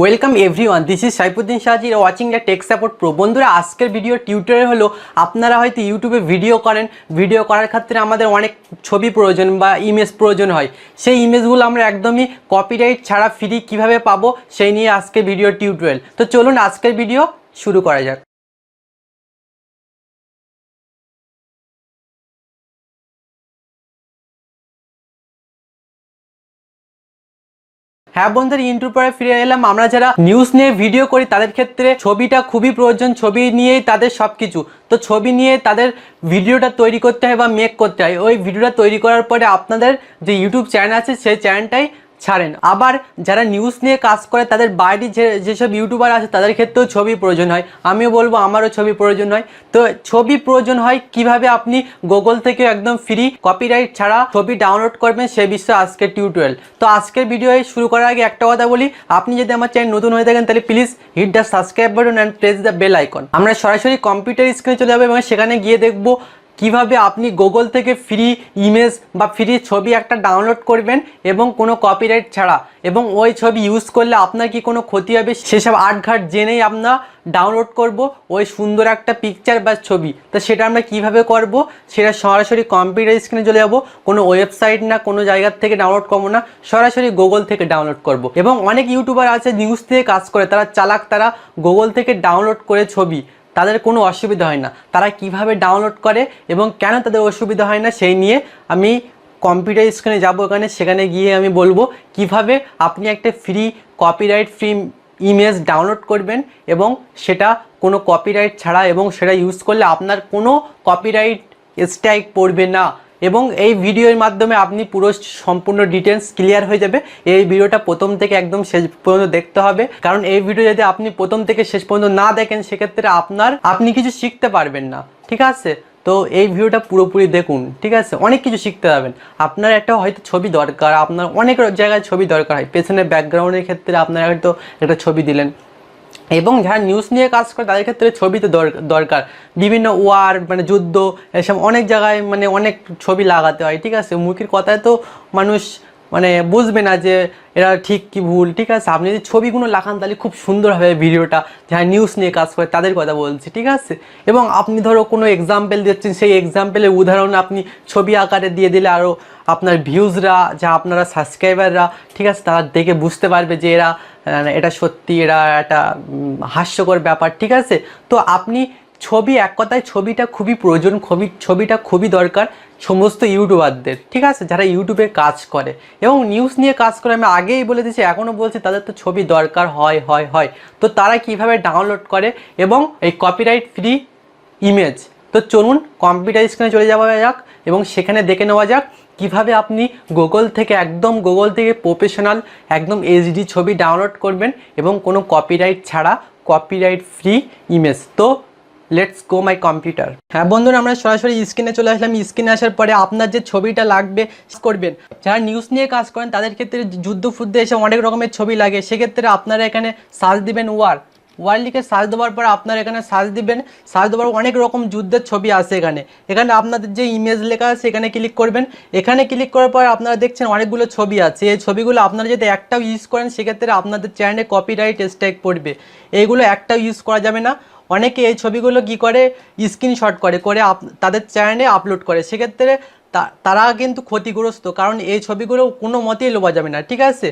Welcome everyone, this is Saifuddin Shahji watching the take support pro. বন্ধুরা, আজকের video tutorial হলো, আপনারা হয়তো ইউটিউবে ভিডিও করেন, ভিডিও করার ক্ষেত্রে আমাদের অনেক ছবি প্রয়োজন বা ইমেজ প্রয়োজন হয়। সেই ইমেজগুলো আমরা একদমই কপিরাইট ছাড়া ফ্রি কিভাবে পাবো সেই নিয়ে আজকের ভিডিও টিউটোরিয়াল। তো চলুন আজকের ভিডিও শুরু করা যাক। হ্যাঁ বন্ধুরা, ইউটিউব পরে ফিরে এলাম। আমরা যারা নিউজ নিয়ে ভিডিও করি তাদের ক্ষেত্রে ছবিটা খুবই প্রয়োজন। ছবি নিয়েই তাদের সবকিছু। তো ছবি নিয়ে তাদের ভিডিওটা তৈরি করতে হয় বা মেক করতে হয়। ওই ভিডিওটা তৈরি করার পরে আপনাদের যে ইউটিউব চ্যানেল আছে সেই চ্যানেলটাই ছাড়েন। আবার যারা নিউজ নিয়ে কাজ করে তাদের বাইরে যেসব ইউটিউবার আছে তাদের ক্ষেত্রেও ছবি প্রয়োজন হয়। আমিও বলবো আমারও ছবি প্রয়োজন হয়। তো ছবি প্রয়োজন হয় কিভাবে আপনি গুগল থেকে একদম ফ্রি কপিরাইট ছাড়া ছবি ডাউনলোড করবেন সে বিষয়ে আজকের টিউটোরিয়াল। তো আজকের ভিডিও শুরু করার আগে একটা কথা বলি, আপনি যদি আমার চ্যানেল নতুন হয়ে থাকেন তাহলে please hit the subscribe button and press the bell icon. আমরা সরাসরি কম্পিউটার স্ক্রিনে চলে যাবো এবং সেখানে গিয়ে দেখবো কিভাবে আপনি গুগল থেকে ফ্রি ইমেজ বা ফ্রি ছবি একটা ডাউনলোড করবেন এবং কোনো কপিরাইট ছাড়া, এবং ওই ছবি ইউজ করলে আপনার কি কোনো ক্ষতি হবে সেসব আটঘাট জেনেই আমরা ডাউনলোড করব ওই সুন্দর একটা পিকচার বা ছবি। তো সেটা আমরা কিভাবে করব, সেটা সরাসরি কম্পিউটার স্ক্রিনে চলে যাব। কোনো ওয়েবসাইট না, কোনো জায়গার থেকে ডাউনলোড করবো না, সরাসরি গুগল থেকে ডাউনলোড করব। এবং অনেক ইউটিউবার আছে নিউজ থেকে কাজ করে, তারা চালাক, তারা গুগল থেকে ডাউনলোড করে ছবি, তাদের কোনো অসুবিধা হয় না। তারা কিভাবে ডাউনলোড করে এবং কেন তাদের অসুবিধা হয় না সেই নিয়ে আমি কম্পিউটার স্ক্রিনে যাব, সেখানে গিয়ে আমি বলবো কিভাবে আপনি একটা free copyright free image download করবেন এবং সেটা কোনো কপিরাইট ছাড়া, এবং সেটা ইউজ করলে আপনার কোনো কপিরাইট স্ট্রাইক পড়বে না। এবং এই ভিডিওর মাধ্যমে আপনি পুরো সম্পূর্ণ ডিটেলস ক্লিয়ার হয়ে যাবে। এই ভিডিওটা প্রথম থেকে একদম শেষ পর্যন্ত দেখতে হবে, কারণ এই ভিডিও যদি আপনি প্রথম থেকে শেষ পর্যন্ত না দেখেন সেক্ষেত্রে আপনি কিছু শিখতে পারবেন না, ঠিক আছে? তো এই ভিডিওটা পুরোপুরি দেখুন, ঠিক আছে? অনেক কিছু শিখতে পারবেন। আপনার একটা হয়তো ছবি দরকার, আপনার অনেক জায়গায় ছবি দরকার হয়, পেছনে ব্যাকগ্রাউন্ডের ক্ষেত্রে আপনার হয়তো একটা ছবি দিলেন। এবং যারা নিউজ নিয়ে কাজ করে তাদের ক্ষেত্রে ছবি তো দরকার। বিভিন্ন ওয়ার যুদ্ধ, এসব অনেক জায়গায় অনেক ছবি লাগাতে হয়, ঠিক আছে? মুখের কথায় তো মানুষ বুঝবে না যে এরা ঠিক কি ভুল, ঠিক আছে? আপনি যদি ছবিগুলো লাগান তাহলে খুব সুন্দর হবে ভিডিওটা। যারা নিউজ নিয়ে কাজ করে তাদের কথা বলছি, ঠিক আছে? এবং আপনি ধরো কোনো এক্সাম্পল দিচ্ছেন, সেই এক্সাম্পলের উদাহরণ আপনি ছবি আকারে দিয়ে দিলে আরও আপনার ভিউজরা, যা আপনারা সাবস্ক্রাইবাররা, ঠিক আছে, তারা দেখে বুঝতে পারবে যে এটা সত্যি, এটা একটা হাস্যকর ব্যাপার, ঠিক আছে? তো আপনি ছবি, এক কথায় ছবিটা খুবই প্রয়োজন, ছবিটা খুবই দরকার সমস্ত ইউটিউবারদের, ঠিক আছে, যারা ইউটিউবে কাজ করে এবং নিউজ নিয়ে কাজ করে। আমি আগেই বলে দিচ্ছি, এখনও বলছি, তাদের তো ছবি দরকার হয়। তো তারা কিভাবে ডাউনলোড করে এবং এই কপিরাইট ফ্রি ইমেজ। তো চলুন কম্পিউটার স্ক্রিনে চলে যাওয়া যাক এবং সেখানে দেখে নেওয়া যাক কিভাবে আপনি গুগল থেকে প্রফেশনাল একদম এইচডি ছবি ডাউনলোড করবেন এবং কোনো কপিরাইট ছাড়া, কপিরাইট ফ্রি ইমেজ। তো লেটস গো মাই কম্পিউটার। হ্যাঁ বন্ধুরা, আমরা সরাসরি স্ক্রিনে চলে আসলাম। স্ক্রিনে আসার পরে আপনার যে ছবিটা লাগবে করবেন। যারা নিউজ নিয়ে কাজ করেন তাদের ক্ষেত্রে যুদ্ধ ফুদ্ধে এসে অনেক রকমের ছবি লাগে, সেক্ষেত্রে আপনারা এখানে সার্চ দিবেন ওয়ার লিখে সার্চ দেওয়ার পর আপনারা এখানে সার্চ দিবেন। সার্চ দেওয়ার অনেক রকম যুদ্ধের ছবি আছে এখানে আপনাদের যে ইমেজ লেখা আছে এখানে ক্লিক করবেন। এখানে ক্লিক করার পর আপনারা দেখছেন অনেকগুলো ছবি আছে। এই ছবিগুলো আপনারা যদি একটাও ইউজ করেন সেক্ষেত্রে আপনাদের চ্যানেলে কপিরাইট স্ট্রাইক পড়বে। এইগুলো একটাও ইউজ করা যাবে না। অনেকে এই ছবিগুলো কি করে, স্ক্রিনশট করে তাদের চ্যানেলে আপলোড করে, সেক্ষেত্রে তারা কিন্তু ক্ষতিগ্রস্ত, কারণ এই ছবিগুলো কোনো মতেই লোবা যাবে না, ঠিক আছে?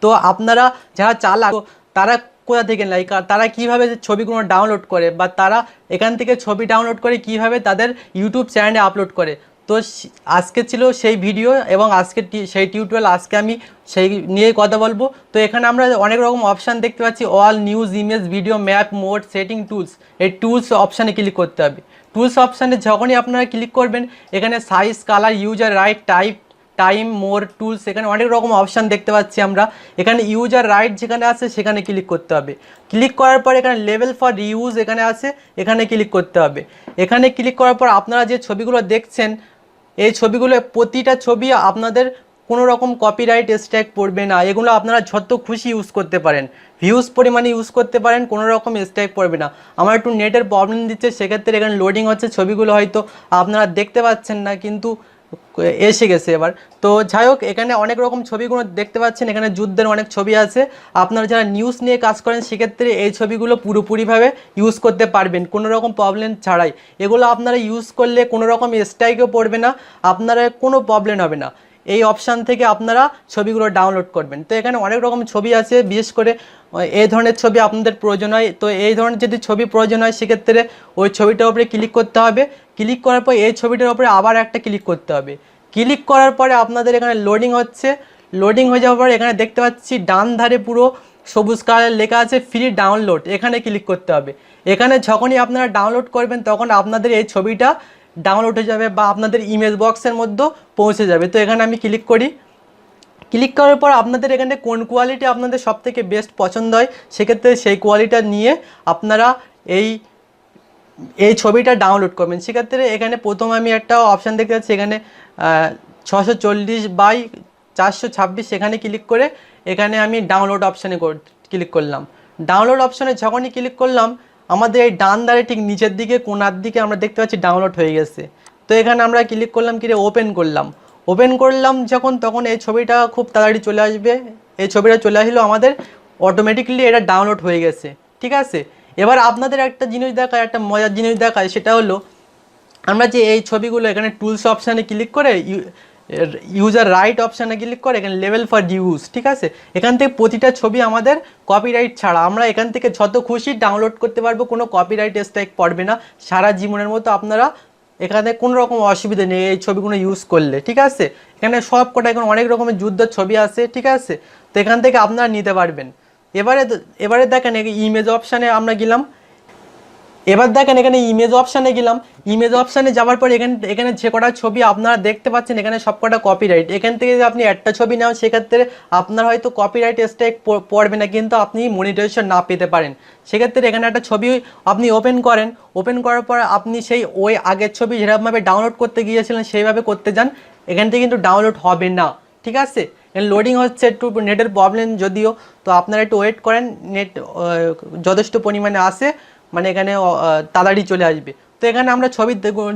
তো আপনারা যারা চালাক তারা কোথা থেকে তারা কিভাবে ছবিগুলো ডাউনলোড করে, বা তারা এখান থেকে ছবি ডাউনলোড করে কিভাবে তাদের ইউটিউব চ্যানেলে আপলোড করে। তো আজকে ছিল সেই ভিডিও এবং আজকে সেই টিউটোরিয়াল, আজকে আমি সেই নিয়ে কথা বলবো। তো এখানে আমরা অনেক রকম অপশান দেখতে পাচ্ছি, all news, image, video, map, mode, setting, tools. এই টুলস অপশানে ক্লিক করতে হবে। টুলস অপশানে যখনই আপনারা ক্লিক করবেন এখানে size, colour, user right, time, more, tools, এখানে অনেক রকম অপশান দেখতে পাচ্ছি আমরা। এখানে ইউজার রাইট যেখানে আছে সেখানে ক্লিক করতে হবে। ক্লিক করার পর এখানে লেভেল ফর রিউজ এখানে আছে, এখানে ক্লিক করতে হবে। এখানে ক্লিক করার পর আপনারা যে ছবিগুলো দেখছেন এই ছবিগুলো, প্রতিটা ছবি আপনাদের কোনো রকম কপিরাইট স্ট্রাইক পড়বে না। এগুলো আপনারা যত খুশি ইউজ করতে পারেন, ভিউজ পরিমাণে ইউজ করতে পারেন, কোনো রকম স্ট্রাইক পড়বে না। আমার একটু নেটের প্রবলেম দিচ্ছে, সেক্ষেত্রে এখানে লোডিং হচ্ছে, ছবিগুলো হয়তো আপনারা দেখতে পাচ্ছেন না, কিন্তু এসে গেছে এবার। তো যাই হোক, এখানে অনেক রকম ছবিগুলো দেখতে পাচ্ছেন, এখানে যুদ্ধের অনেক ছবি আছে। আপনারা যারা নিউজ নিয়ে কাজ করেন সেক্ষেত্রে এই ছবিগুলো পুরোপুরিভাবে ইউজ করতে পারবেন কোনো রকম প্রবলেম ছাড়াই। এগুলো আপনারা ইউজ করলে কোনো রকম স্ট্রাইকও পড়বে না, আপনারা কোনো প্রবলেম হবে না। এই অপশান থেকে আপনারা ছবিগুলো ডাউনলোড করবেন। তো এখানে অনেক রকম ছবি আছে, বিশেষ করে এই ধরনের ছবি আপনাদের প্রয়োজন হয়। তো এই ধরনের যদি ছবি প্রয়োজন হয় সেক্ষেত্রে ওই ছবিটার উপরে ক্লিক করতে হবে। ক্লিক করার পর এই ছবিটার উপরে আবার একটা ক্লিক করতে হবে। ক্লিক করার পরে আপনাদের এখানে লোডিং হচ্ছে। লোডিং হয়ে যাওয়ার পর এখানে দেখতে পাচ্ছি ডান ধারে পুরো সবুজ কালার লেখা আছে ফ্রি ডাউনলোড, এখানে ক্লিক করতে হবে। এখানে যখনই আপনারা ডাউনলোড করবেন তখন আপনাদের এই ছবিটা ডাউনলোড হয়ে যাবে বা আপনাদের ইমেজ বক্সের মধ্যে পৌঁছে যাবে। তো এখানে আমি ক্লিক করি। ক্লিক করার পর আপনাদের এখানে কোন কোয়ালিটি আপনাদের সবথেকে বেস্ট পছন্দ হয় সেক্ষেত্রে সেই কোয়ালিটি নিয়ে আপনারা এই এই ছবিটা ডাউনলোড করবেন। সেক্ষেত্রে এখানে প্রথম আমি একটা অপশান দেখতে পাচ্ছি, এখানে 640x426, এখানে ক্লিক করে এখানে আমি ডাউনলোড অপশানে ক্লিক করলাম। ডাউনলোড অপশানে যখনই ক্লিক করলাম আমাদের এই ডান ধারে ঠিক নিচের দিকে কোনার দিকে আমরা দেখতে পাচ্ছি ডাউনলোড হয়ে গেছে। তো এখানে আমরা ক্লিক করলাম, ওপেন করলাম। ওপেন করলাম যখন, তখন এই ছবিটা খুব তাড়াতাড়ি চলে আসবে। এই ছবিটা চলে আসলো আমাদের অটোমেটিকলি, এটা ডাউনলোড হয়ে গেছে। ঠিক আছে, এবার আপনাদের একটা জিনিস দেখায়, একটা মজার জিনিস দেখায়, সেটা হলো আমরা যে এই ছবিগুলো এখানে টুলস অপশানে ক্লিক করে ইউজার রাইট অপশানে ক্লিক করে এখানে লেভেল ফর ইউজ, ঠিক আছে, এখান থেকে প্রতিটা ছবি আমাদের কপিরাইট ছাড়া আমরা এখান থেকে যত খুশি ডাউনলোড করতে পারবো, কোনো কপিরাইট স্ট্রাইক পড়বে না সারা জীবনের মতো। আপনারা এখানে কোনো রকম অসুবিধা নেই এই ছবিগুলো ইউজ করলে। ঠিক আছে, এখানে সব কটা এখন অনেক রকমের যুদ্ধের ছবি আছে। ঠিক আছে, তো এখান থেকে আপনারা নিতে পারবেন। এবারে দেখেন ইমেজ অপশানে আমরা গেলাম। এবার দেখেন এখানে ইমেজ অপশানে গেলাম। ইমেজ অপশানে যাওয়ার পর এখানে যে কটা ছবি আপনারা দেখতে পাচ্ছেন এখানে সব কটা কপিরাইট। এখান থেকে যদি আপনি একটা ছবি নেন সেক্ষেত্রে আপনার হয়তো কপিরাইট স্ট্রাইক পড়বে না, কিন্তু আপনি মনিটাইজেশন না পেতে পারেন। সেক্ষেত্রে এখানে একটা ছবি আপনি ওপেন করেন। ওপেন করার পর আপনি সেই ওই আগের ছবি যেরকমভাবে ডাউনলোড করতে গিয়েছিলেন সেইভাবে করতে যান, এখান থেকে কিন্তু ডাউনলোড হবে না। ঠিক আছে, লোডিং হচ্ছে, একটু নেটের প্রবলেম যদিও, তো আপনারা একটু ওয়েট করেন, নেট যথেষ্ট পরিমাণে আসে, মানে এখানে তাড়াতাড়ি চলে আসবে। তো এখানে আমরা ছবি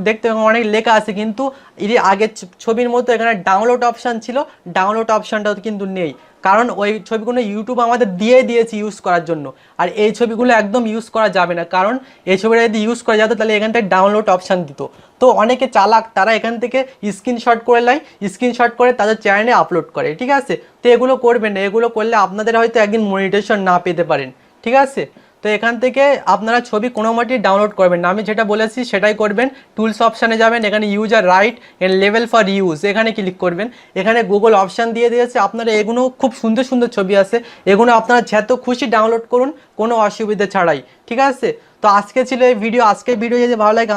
দেখতে অনেক লেখা আছে, কিন্তু এর আগের ছবির মতো এখানে ডাউনলোড অপশান ছিল, ডাউনলোড অপশানটাও কিন্তু নেই, কারণ ওই ছবিগুলো ইউটিউব আমাদের দিয়েছে ইউজ করার জন্য। আর এই ছবিগুলো একদম ইউজ করা যাবে না, কারণ এই ছবিটা যদি ইউজ করা যেত তাহলে এখানটায় ডাউনলোড অপশান দিত। তো অনেকে চালাক, তারা এখান থেকে স্ক্রিনশট করে নেয়, স্ক্রিনশট করে তাদের চ্যানেলে আপলোড করে। ঠিক আছে, তো এগুলো করবেন না, এগুলো করলে আপনাদের হয়তো একদিন মনিটাইজেশন না পেতে পারেন। ঠিক আছে, তো এখান থেকে আপনারা ছবি কোনো মতেই ডাউনলোড করবেন না, আমি যেটা বলেছি সেটাই করবেন। টুলস অপশানে যাবেন, এখানে user right and level for use, এখানে ক্লিক করবেন। এখানে গুগল অপশান দিয়ে দিয়েছে, আপনারা এগুলো খুব সুন্দর সুন্দর ছবি আছে, এগুলো আপনারা যত খুশি ডাউনলোড করুন কোনো অসুবিধা ছাড়াই। ঠিক আছে, তো আজকে ছিল এই ভিডিও। আজকের ভিডিও যদি ভালো লাগে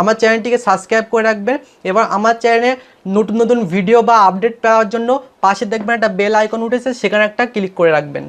আমার চ্যানেলটিকে সাবস্ক্রাইব করে রাখবেন। এবার আমার চ্যানেলে নতুন নতুন ভিডিও বা আপডেট পাওয়ার জন্য পাশে দেখবেন একটা বেল আইকন উঠেছে, সেখানে একটা ক্লিক করে রাখবেন।